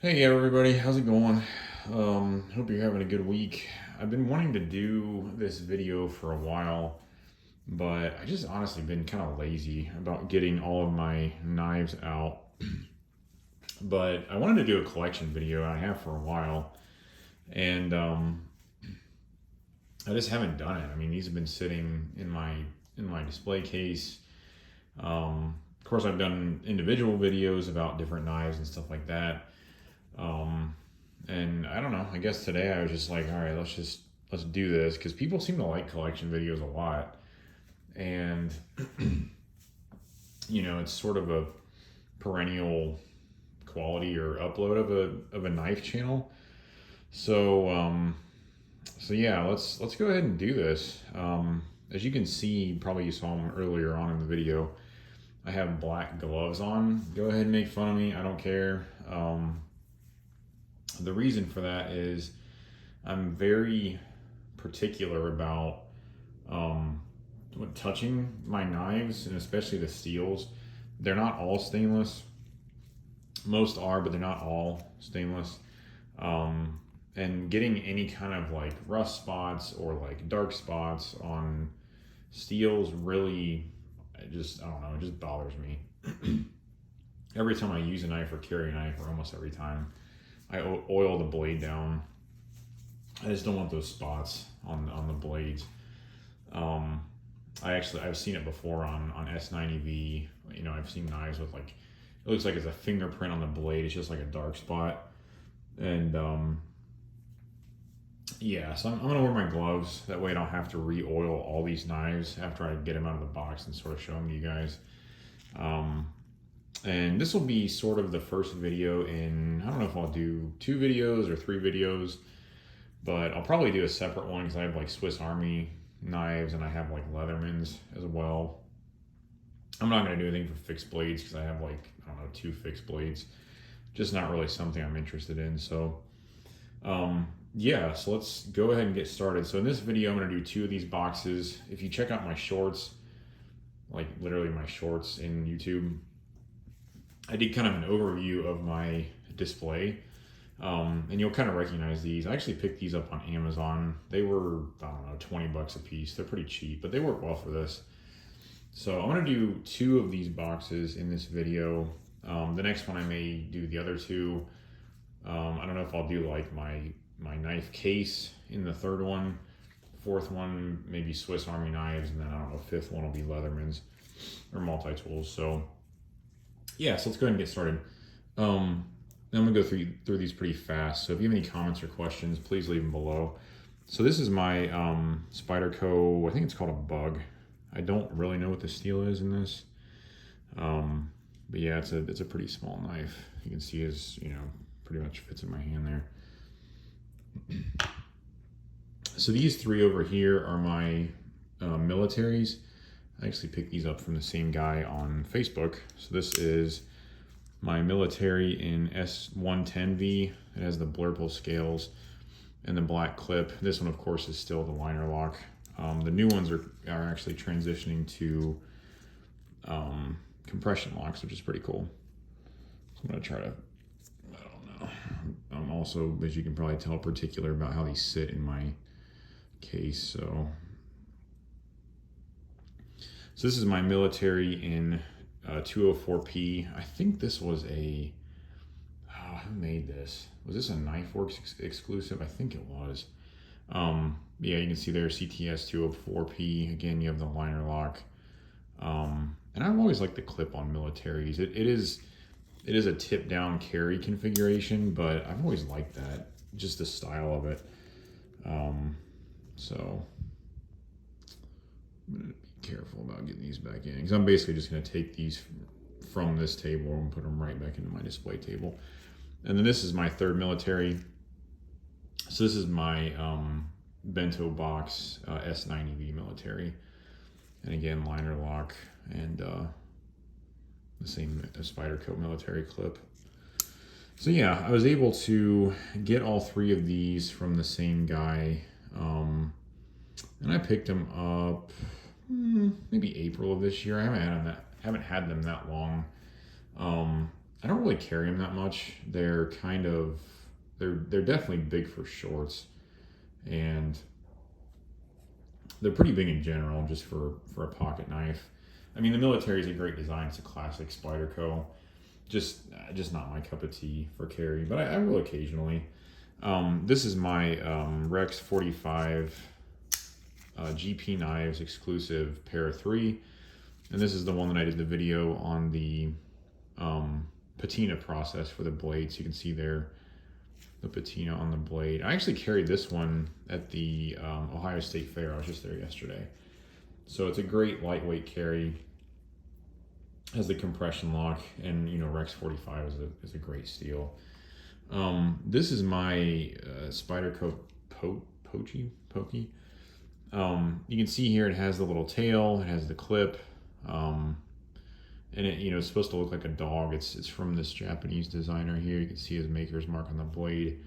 Hey everybody, how's it going? Hope you're having a good week. I've been wanting to do this video for a while, but I just honestly been kind of lazy about getting all of my knives out. But I wanted to do a collection video, and I have for a while, and I just haven't done it. I mean, these have been sitting in my display case. Of course, I've done individual videos about different knives and stuff like that. Um, and I don't know. I guess today I was just like, all right, let's do this because people seem to like collection videos a lot, and it's sort of a perennial quality or upload of a knife channel. So yeah, let's go ahead and do this. As you can see, probably you saw them earlier on in the video. I have black gloves on. Go ahead and make fun of me. I don't care. The reason for that is I'm very particular about when touching my knives, and especially the steels. They're not all stainless. Most are, but they're not all stainless. And getting any kind of like rust spots or like dark spots on steels really, I don't know, it just bothers me. Every time I use a knife or carry a knife, or almost every time, I oil the blade down. I just don't want those spots on the blades. I've seen it before on S90V. I've seen knives with like, it looks like it's a fingerprint on the blade. It's just like a dark spot. And yeah, so I'm gonna wear my gloves. That way I don't have to re-oil all these knives after I get them out of the box and sort of show them to you guys. And this will be sort of the first video in, I don't know if I'll do 2 videos or 3 videos, but I'll probably do a separate one because I have like Swiss Army knives and I have like Leathermans as well. I'm not going to do anything for fixed blades because I have like, I don't know, 2 fixed blades. Just not really something I'm interested in. So yeah, so let's go ahead and get started. So in this video, I'm going to do 2 of these boxes. If you check out my shorts, like literally my shorts in YouTube, I did kind of an overview of my display, and you'll kind of recognize these. I actually picked these up on Amazon. They were, I don't know, 20 bucks a piece. They're pretty cheap, but they work well for this. So I'm going to do 2 of these boxes in this video. The next one I may do the other 2. I don't know if I'll do like my knife case in the 3rd one. 4th one, maybe Swiss Army knives, and then I don't know, 5th one will be Leathermans or multi-tools. So yeah, so let's go ahead and get started. I'm gonna go through these pretty fast. So if you have any comments or questions, please leave them below. So this is my Spyderco, I think it's called a Bug. I don't really know what the steel is in this. But yeah, it's a pretty small knife. You can see it's, pretty much fits in my hand there. So these 3 over here are my militaries. I actually picked these up from the same guy on Facebook. So this is my military in S110V. It has the blurple scales and the black clip. This one, of course, is still the liner lock. The new ones are actually transitioning to compression locks, which is pretty cool. So I'm gonna try to, I don't know. I'm also, as you can probably tell, particular about how these sit in my case. So this is my military in 204P. I think this was who made this? Was this a KnifeWorks exclusive? I think it was. Yeah, you can see there CTS 204P. Again, you have the liner lock. And I've always liked the clip on militaries. It is a tip down carry configuration, but I've always liked that, just the style of it. So I'm gonna be careful about getting these back in because I'm basically just going to take these from this table and put them right back into my display table. And then this is my 3rd military. So this is my bento box S90V military, and again liner lock and the same Spyderco military clip. So yeah, I was able to get all 3 of these from the same guy, and I picked them up maybe April of this year. I haven't had them that long. I don't don't really carry them that much. They're kind of, they're definitely big for shorts, and they're pretty big in general, just for a pocket knife. I mean, the military is a great design. It's a classic Spyderco. Just not my cup of tea for carry, but I will occasionally. This is my Rex 45 GP Knives exclusive pair of 3. And this is the one that I did the video on the patina process for the blade. So you can see there the patina on the blade. I actually carried this one at the Ohio State Fair. I was just there yesterday. So it's a great lightweight carry. Has the compression lock, and you know, Rex 45 is a great steel. This is my Spyderco Pokey. You can see here it has the little tail, it has the clip, and it, you know, it's supposed to look like a dog. It's from this Japanese designer here. You can see his maker's mark on the blade.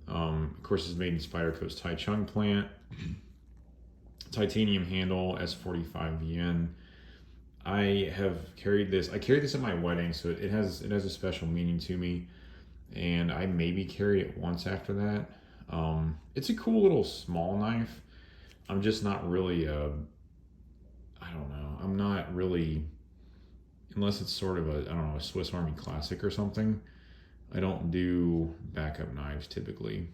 Of course, it's made in Spyderco's Taichung plant. Titanium handle, S45VN. I have carried this. I carried this at my wedding, so it has a special meaning to me. And I maybe carried it once after that. It's a cool little small knife. I'm just not really I don't know. I'm not really, unless it's sort of a Swiss Army Classic or something. I don't do backup knives typically.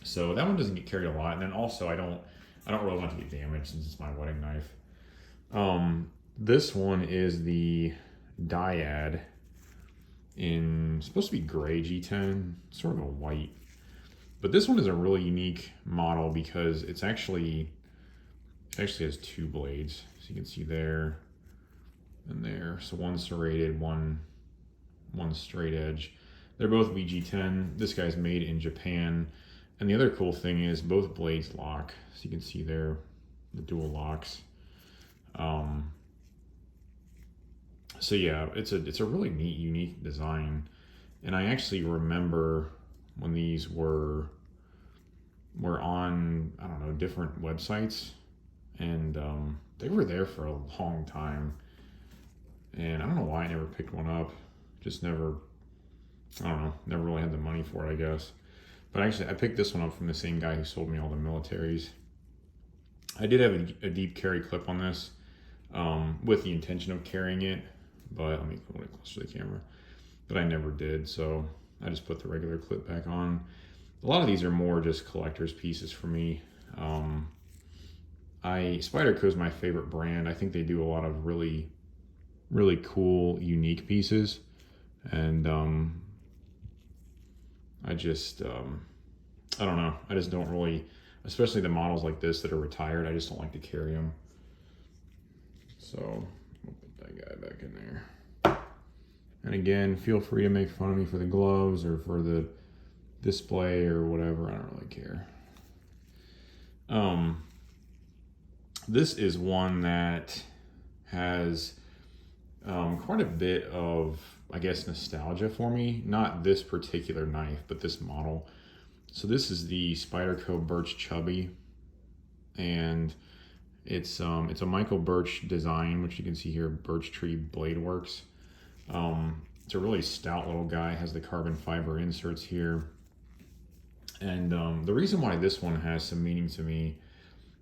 So that one doesn't get carried a lot. And then also I don't really want it to get damaged since it's my wedding knife. This one is the Dyad in supposed to be gray G10, sort of a white. But this one is a really unique model because it actually has 2 blades. So you can see there and there. So one serrated, one straight edge. They're both VG10. This guy's made in Japan. And the other cool thing is both blades lock. So you can see there the dual locks. So yeah, it's a really neat, unique design. And I actually remember when these were on, I don't know, different websites, and they were there for a long time. And I don't know why I never picked one up. Just never, I don't know, never really had the money for it, I guess. But actually, I picked this one up from the same guy who sold me all the militaries. I did have a deep carry clip on this, with the intention of carrying it, but let me put it closer to the camera. But I never did, so I just put the regular clip back on. A lot of these are more just collector's pieces for me. Spyderco is my favorite brand. I think they do a lot of really, really cool, unique pieces, and I don't know. I just don't really, especially the models like this that are retired, I just don't like to carry them. So we'll put that guy back in there. And again, feel free to make fun of me for the gloves or for the display or whatever. I don't really care. This is one that has quite a bit of, I guess, nostalgia for me. Not this particular knife, but this model. So this is the Spyderco Birch Chubby, and it's a Michael Birch design, which you can see here, Birch Tree Blade Works. It's a really stout little guy, has the carbon fiber inserts here. And the reason why this one has some meaning to me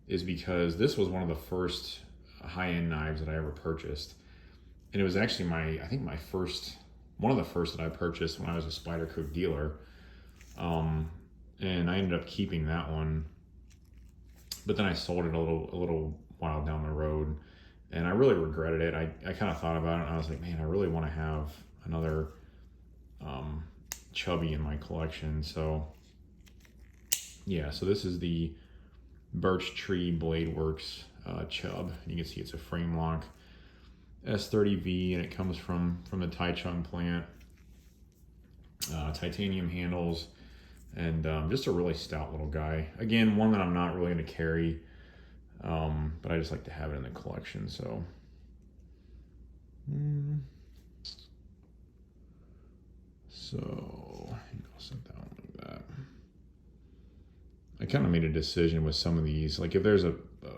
is because this was one of the first high-end knives that I ever purchased. And it was actually one of the first that I purchased when I was a Spyderco dealer. And I ended up keeping that one, but then I sold it a little while down the road, and I really regretted it. I kind of thought about it, and I was like, man, I really want to have another Chubby in my collection. So yeah, so this is the Birch Tree Blade Works Chub. You can see it's a frame lock S30V, and it comes from the Taichung plant. Titanium handles, and just a really stout little guy. Again, one that I'm not really going to carry, but I just like to have it in the collection. So I'll set that one like that. I kind of made a decision with some of these, like if there's a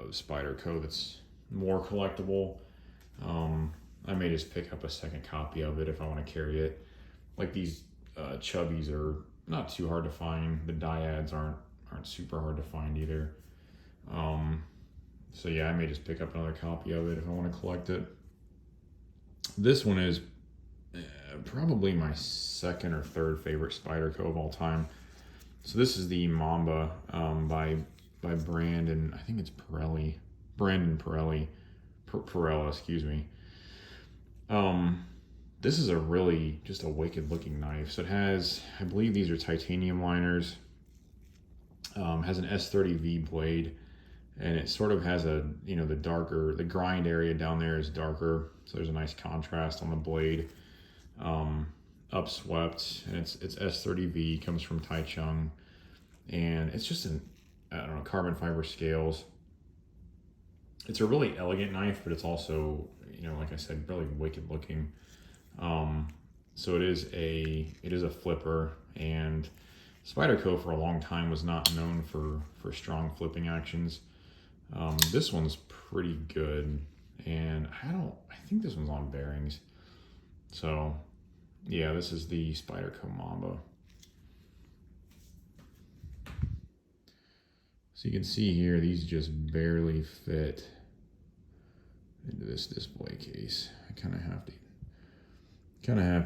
Spyderco that's more collectible, I may just pick up a second copy of it if I want to carry it. Like these chubbies are not too hard to find. The dyads aren't super hard to find either. So yeah, I may just pick up another copy of it if I want to collect it. This one is probably my second or third favorite Spyderco of all time. So this is the Mamba by Brandon. I think it's Pirelli. Brandon Pirelli. Pirella, excuse me. This is a really just a wicked looking knife. So it has, I believe these are titanium liners. Has an S30V blade, and it sort of has a, you know, the grind area down there is darker, so there's a nice contrast on the blade. Upswept, and it's S30V, comes from Taichung, and it's just I don't know, carbon fiber scales. It's a really elegant knife, but it's also, you know, like I said, really wicked looking. So it is a flipper, and Spyderco for a long time was not known for strong flipping actions. This one's pretty good, and I think this one's on bearings. So yeah, this is the Spyderco Mamba. So you can see here, these just barely fit into this display case. I kind of have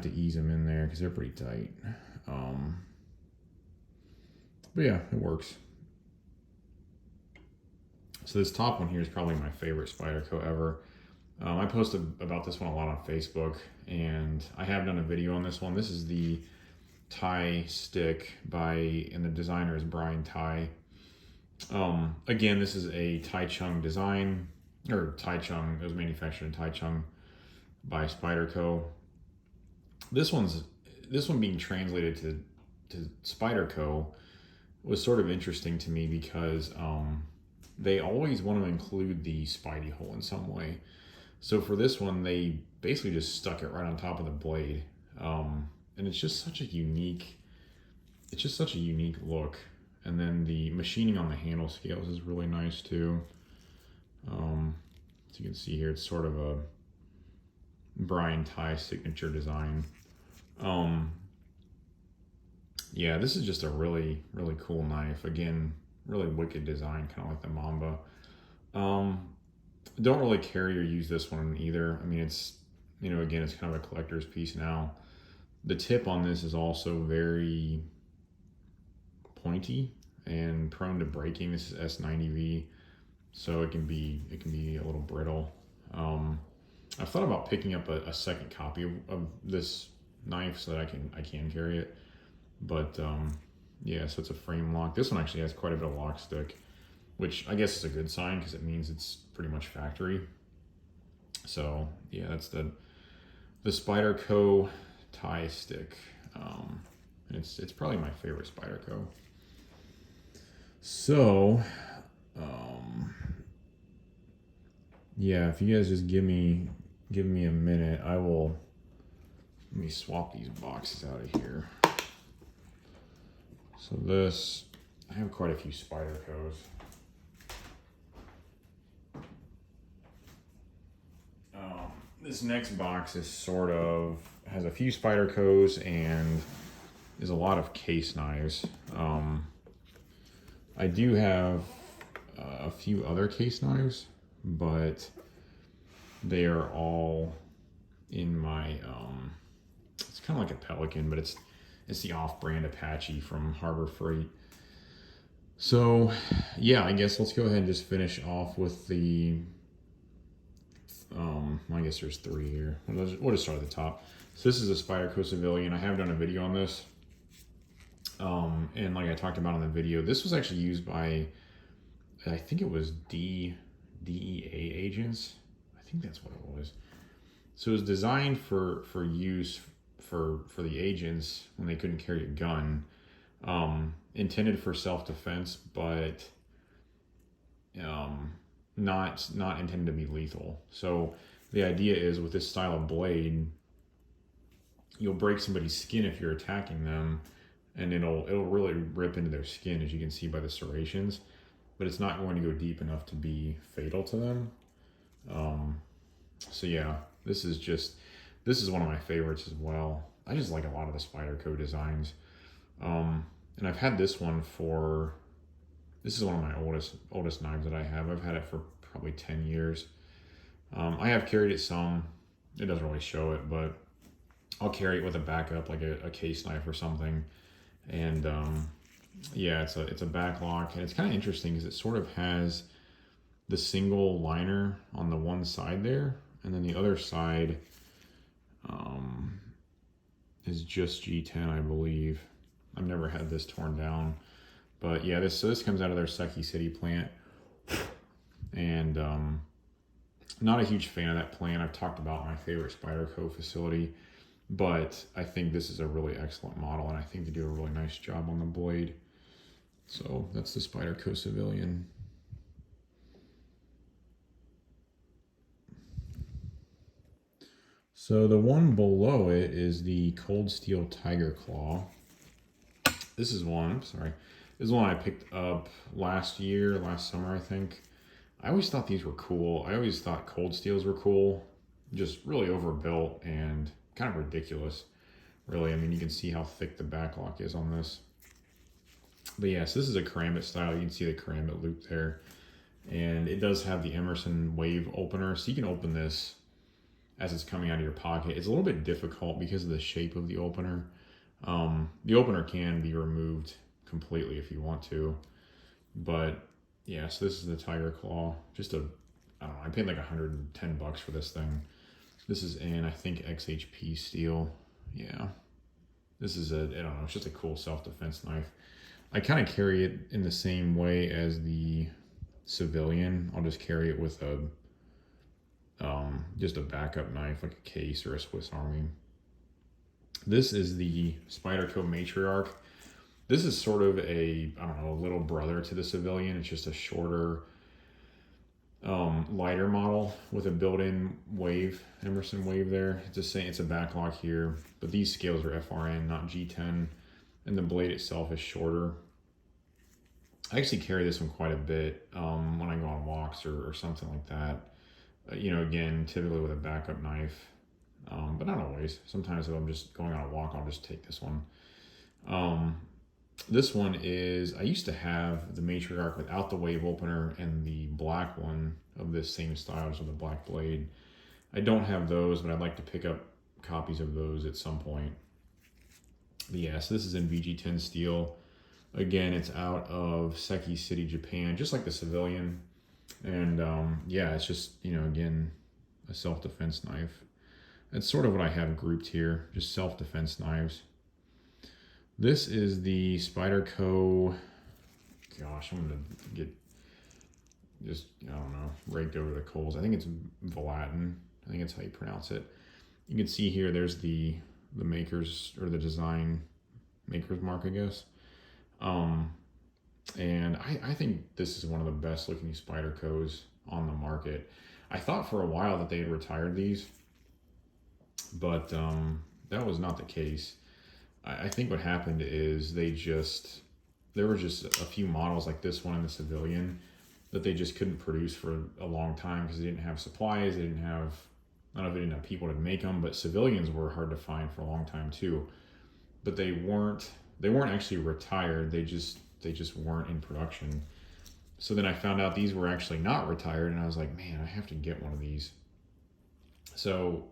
to ease them in there because they're pretty tight. But yeah, it works. So this top one here is probably my favorite Spyderco ever. I posted about this one a lot on Facebook, and I have done a video on this one. This is the Thai stick and the designer is Brian Thai. Again, this is a Taichung design, or Taichung, it was manufactured in Taichung by Spyderco. This one being translated to Spyderco was sort of interesting to me because they always want to include the Spidey hole in some way. So for this one, they basically just stuck it right on top of the blade. And it's just such a unique look. And then the machining on the handle scales is really nice too. As you can see here, it's sort of a Brian Thai signature design. Yeah, this is just a really, really cool knife. Again, really wicked design, kind of like the Mamba. Don't really carry or use this one either. I mean, it's, you know, again, it's kind of a collector's piece now. The tip on this is also very pointy and prone to breaking. This is S90V, so it can be a little brittle. I've thought about picking up a second copy of this knife so that I can carry it, but yeah, so it's a frame lock. This one actually has quite a bit of lock stick, which I guess is a good sign because it means it's pretty much factory. So yeah, that's the Spyderco Thai stick. It's probably my favorite Spyderco. So yeah, if you guys just give me a minute, let me swap these boxes out of here. So I have quite a few Spydercos. This next box is has a few Spydercos and is a lot of case knives. I do have a few other case knives, but they are all in my, it's kind of like a Pelican, but it's the off-brand Apache from Harbor Freight. So yeah, I guess let's go ahead and just finish off with the, I guess there's three here. We'll just start at the top. So this is a Spyderco Civilian. I have done a video on this. And like I talked about in the video, this was actually used by, I think it was DEA agents. I think that's what it was. So it was designed for use for the agents when they couldn't carry a gun, intended for self-defense, but not intended to be lethal. So the idea is with this style of blade, you'll break somebody's skin if you're attacking them, and it'll really rip into their skin, as you can see by the serrations, but it's not going to go deep enough to be fatal to them. So yeah, This is one of my favorites as well. I just like a lot of the Spyderco designs. And I've had this one this is one of my oldest knives that I have. I've had it for probably 10 years. I have carried it some. It doesn't really show it, but I'll carry it with a backup, like a case knife or something. And yeah, it's a back lock, and it's kind of interesting because it sort of has the single liner on the one side there, and then the other side is just G10, I believe. I've never had this torn down, but yeah, this comes out of their Seki City plant, and not a huge fan of that plant. I've talked about my favorite Spyderco facility, but I think this is a really excellent model, and I think they do a really nice job on the blade. So that's the Spyderco Civilian. So the one below it is the Cold Steel Tiger Claw. This is one, this is one I picked up last summer, I think. I always thought these were cool. I always thought cold steels were cool, just really overbuilt and kind of ridiculous, really. I mean, you can see how thick the backlock is on this. But yes, this is a karambit style. You can see the karambit loop there. And it does have the Emerson wave opener, so you can open this as it's coming out of your pocket. It's a little bit difficult because of the shape of the opener. The opener can be removed completely if you want to. But yeah, so this is the Tiger Claw. Just I don't know, I paid like $110 for this thing. This is in, I think, XHP steel. Yeah. This is I don't know, it's just a cool self-defense knife. I kind of carry it in the same way as the Civilian. I'll just carry it with just a backup knife, like a case or a Swiss Army. This is the Spyderco Matriarch. This is sort of a little brother to the Civilian. It's just a shorter, lighter model with a built-in wave, Emerson wave there. It's a backlock here, but these scales are FRN, not G10, and the blade itself is shorter. I actually carry this one quite a bit when I go on walks or something like that. Again, typically with a backup knife, but not always. Sometimes if I'm just going on a walk, I'll just take this one. This one is, I used to have the Matriarch without the wave opener and the black one of this same style, just with a black blade. I don't have those, but I'd like to pick up copies of those at some point. But yeah, so this is in VG10 steel. Again, it's out of Seki City, Japan, just like the Civilian. And yeah, it's just, again, a self-defense knife. That's sort of what I have grouped here, just self-defense knives. This is the Spyderco, gosh, I'm going to get just, raked over the coals. I think it's Valatin. I think that's how you pronounce it. You can see here, there's the maker's, or the design maker's mark, I guess. And I think this is one of the best looking Spydercos on the market. I thought for a while that they had retired these, but that was not the case. I think what happened is there were just a few models like this one in the Civilian that they just couldn't produce for a long time because they didn't have supplies. I don't know if they didn't have people to make them, but Civilians were hard to find for a long time too. But they weren't actually retired. They just weren't in production. So then I found out these were actually not retired, and I was like, man, I have to get one of these. So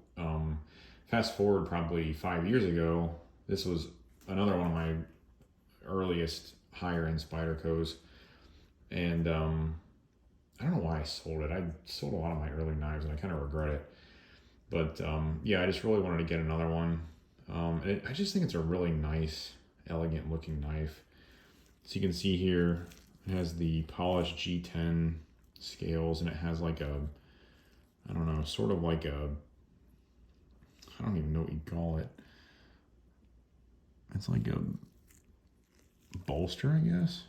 fast forward probably 5 years ago, this was another one of my earliest higher end Spydercos, and I don't know why I sold it. I sold a lot of my early knives, and I kind of regret it. But yeah, I just really wanted to get another one. And I just think it's a really nice, elegant looking knife. So you can see here, it has the polished G10 scales, and it has like a, I don't know, sort of like a, I don't even know what you call it. It's like a bolster, I guess.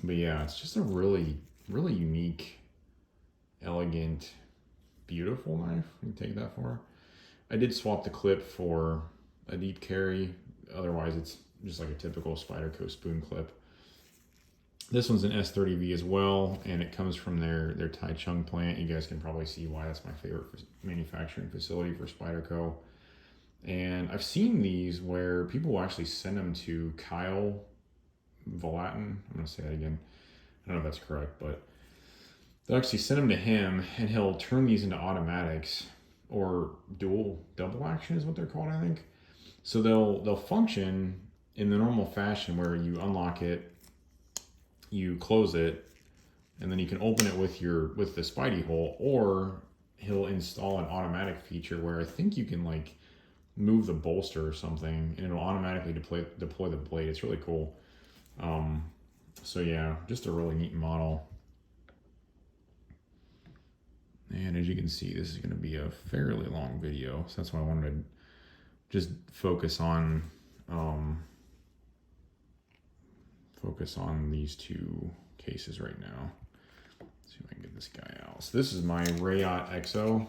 But yeah, it's just a really, really unique, elegant, beautiful knife. You can take that for. I did swap the clip for a deep carry. Otherwise, it's just like a typical Spyderco spoon clip. This one's an S30V as well, and it comes from their Taichung plant. You guys can probably see why that's my favorite manufacturing facility for Spyderco. And I've seen these where people will actually send them to Kyle Valatin. I'm going to say that again. I don't know if that's correct, but they'll actually send them to him, and he'll turn these into automatics, or double action is what they're called, I think. So they'll function in the normal fashion where you unlock it, you close it, and then you can open it with the Spidey hole, or he'll install an automatic feature where I think you can like move the bolster or something, and it'll automatically deploy the blade. It's really cool. So yeah, just a really neat model. And as you can see, this is going to be a fairly long video, so that's why I wanted to just focus on these two cases right now. Let's see if I can get this guy out. So this is my Rayot XO,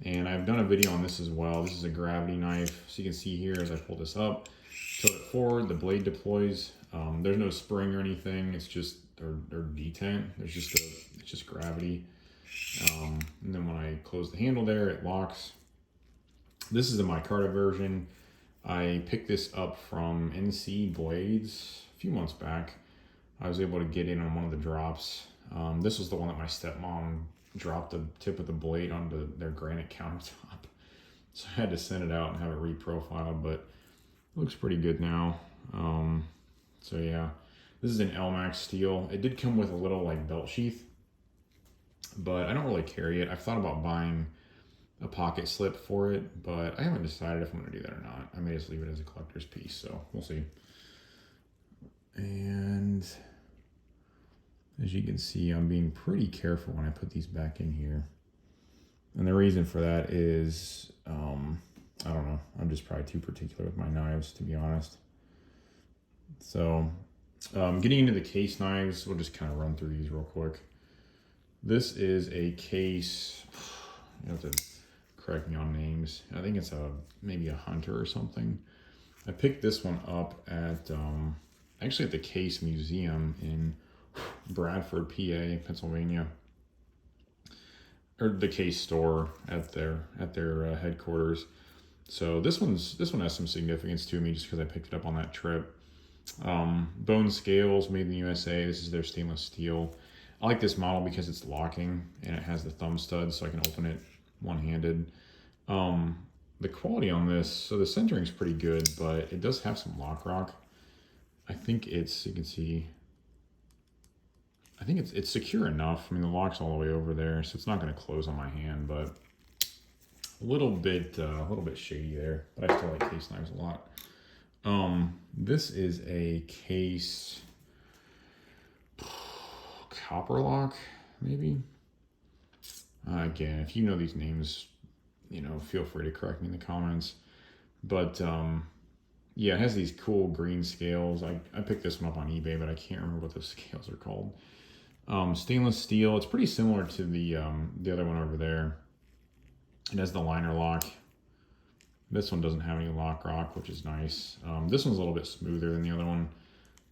and I've done a video on this as well. This is a gravity knife. So you can see here as I pull this up, tilt it forward, the blade deploys. There's no spring or anything. It's just or detent. It's just gravity. And then when I close the handle there, it locks. This is a micarta version. I picked this up from NC Blades a few months back. I was able to get in on one of the drops. This was the one that my stepmom dropped the tip of the blade onto their granite countertop. So I had to send it out and have it reprofiled, but it looks pretty good now. So yeah, this is an LMAX steel. It did come with a little like belt sheath, but I don't really carry it. I've thought about buying a pocket slip for it, but I haven't decided if I'm going to do that or not. I may just leave it as a collector's piece, so we'll see. And as you can see, I'm being pretty careful when I put these back in here. And the reason for that is, I don't know, I'm just probably too particular with my knives, to be honest. So getting into the case knives, we'll just kind of run through these real quick. This is a case, you have to correct me on names. I think it's maybe a Hunter or something. I picked this one up at actually at the Case Museum in Bradford, PA, Pennsylvania, or the Case store at their headquarters. So this one has some significance to me just because I picked it up on that trip. Bone scales, made in the USA. This is their stainless steel. I like this model because it's locking and it has the thumb stud, so I can open it one-handed. The quality on this, so the centering is pretty good, but it does have some lock rock. I think it's, you can see, I think it's secure enough. I mean, the lock's all the way over there, so it's not going to close on my hand, but a little bit shady there. But I still like case knives a lot. This is a Case copper lock, maybe. Again, if you know these names, you know, feel free to correct me in the comments. But yeah, it has these cool green scales. I picked this one up on eBay, but I can't remember what those scales are called. Stainless steel. It's pretty similar to the other one over there. It has the liner lock. This one doesn't have any lock rock, which is nice. This one's a little bit smoother than the other one.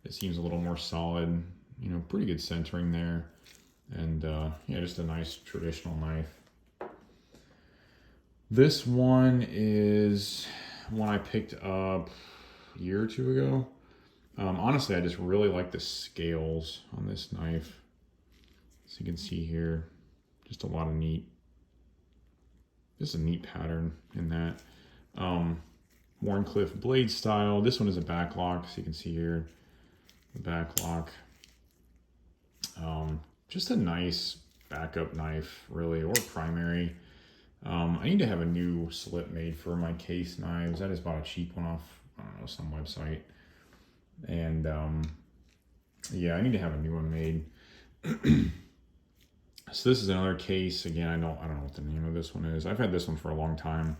It seems a little more solid. You know, pretty good centering there. And yeah, just a nice traditional knife. This one is one I picked up a year or two ago. Honestly, I just really like the scales on this knife. So you can see here, just a lot of just a neat pattern in that. Warncliffe blade style. This one is a back lock, so you can see here the back lock. Just a nice backup knife, really, or primary. I need to have a new slip made for my case knives. I just bought a cheap one off, I don't know, some website. And yeah, I need to have a new one made. So this is another case. Again, I don't know what the name of this one is. I've had this one for a long time.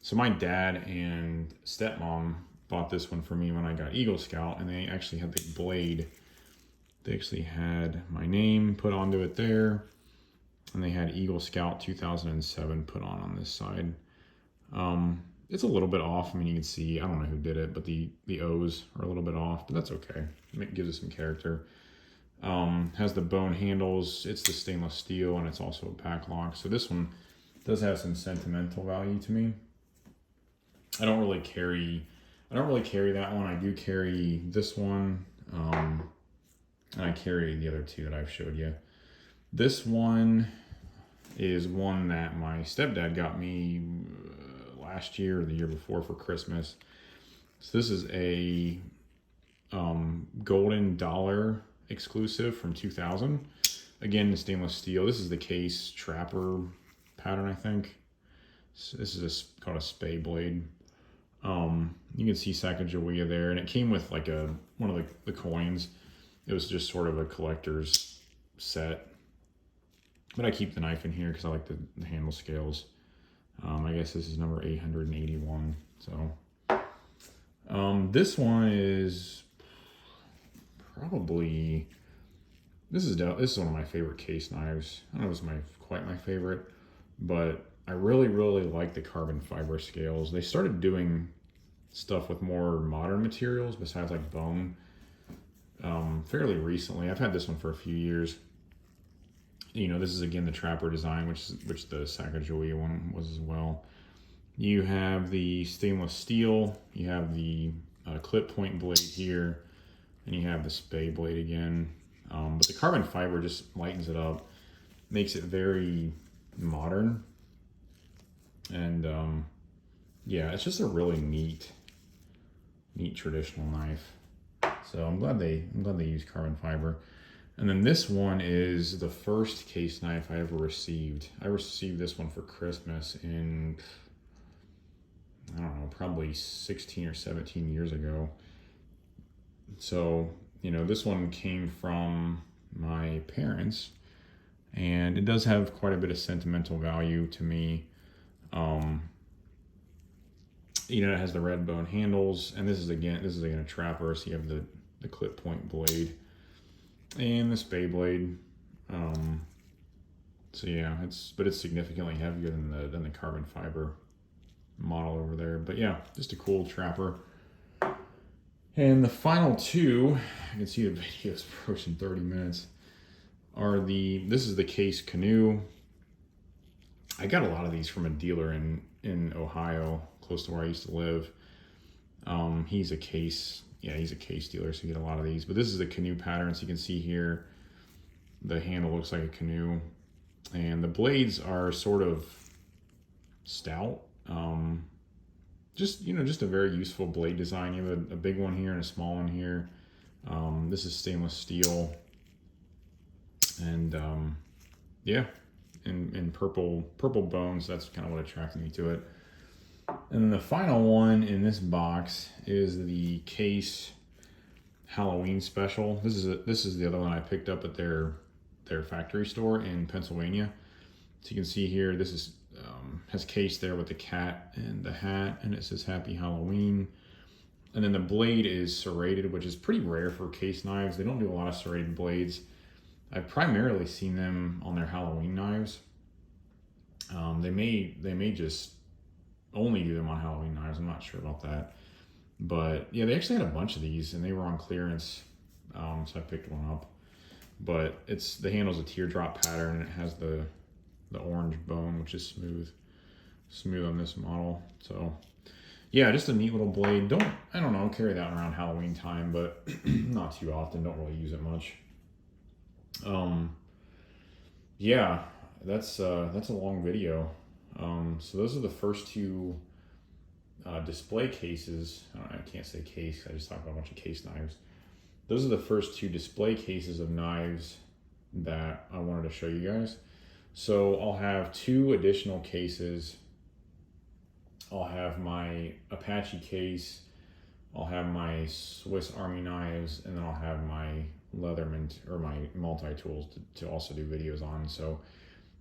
So my dad and stepmom bought this one for me when I got Eagle Scout, and they actually had the blade. They actually had my name put onto it there, and they had Eagle Scout 2007 put on this side. It's a little bit off. I mean, you can see, I don't know who did it, but the O's are a little bit off, but that's okay. It gives it some character. Has the bone handles. It's the stainless steel, and it's also a back lock. So this one does have some sentimental value to me. I don't really carry that one. I do carry this one, and I carry the other two that I've showed you. This one is one that my stepdad got me last year or the year before for Christmas. So this is a golden dollar exclusive from 2000. Again, the stainless steel. This is the case trapper pattern, I think. So this is called a spay blade. You can see Sacagawea there, and it came with like one of the coins. It was just sort of a collector's set. But I keep the knife in here because I like the handle scales. I guess this is number 881. So this one is probably, this is one of my favorite case knives. I don't know if it's quite my favorite, but I really like the carbon fiber scales. They started doing stuff with more modern materials besides like bone fairly recently. I've had this one for a few years. You know, this is again the trapper design, which the Sacagawea one was as well. You have the stainless steel, you have the clip point blade here, and you have the spay blade again. But the carbon fiber just lightens it up, makes it very modern. And yeah, it's just a really neat traditional knife. So I'm glad they use carbon fiber. And then this one is the first case knife I ever received. I received this one for Christmas in, I don't know, probably 16 or 17 years ago. So, you know, this one came from my parents, and it does have quite a bit of sentimental value to me. You know, it has the red bone handles, and this is again a trapper, so you have the clip point blade and the spay blade. So yeah, it's significantly heavier than the carbon fiber model over there. But yeah, just a cool trapper. And the final two, you can see the video's approaching 30 minutes, this is the Case Canoe. I got a lot of these from a dealer in Ohio, close to where I used to live. He's a case dealer, so you get a lot of these. But this is the canoe pattern, so you can see here, the handle looks like a canoe. And the blades are sort of stout. Just a very useful blade design. You have a big one here and a small one here. This is stainless steel. And yeah, and purple bones. That's kind of what attracted me to it. And then the final one in this box is the Case Halloween Special. This is the other one I picked up at their factory store in Pennsylvania. So you can see here, this is has Case there with the cat and the hat, and it says Happy Halloween. And then the blade is serrated, which is pretty rare for case knives. They don't do a lot of serrated blades. I've primarily seen them on their Halloween knives. They may just only do them on Halloween knives. I'm not sure about that. But yeah, they actually had a bunch of these, and they were on clearance, so I picked one up. But the handle's a teardrop pattern, and it has the orange bone, which is smooth on this model. So yeah, just a neat little blade. I don't know, carry that around Halloween time, but not too often. Don't really use it much. Yeah, that's a long video. So those are the first two display cases. I can't say case, I just talked about a bunch of case knives. Those are the first two display cases of knives that I wanted to show you guys. So I'll have two additional cases. I'll have my Apache case, I'll have my Swiss Army knives, and then I'll have my Leatherman, or my multi-tools to also do videos on. So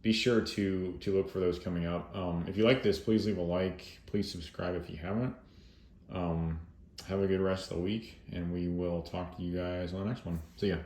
be sure to look for those coming up. If you like this, please leave a like. Please subscribe if you haven't. Have a good rest of the week, and we will talk to you guys on the next one. See ya.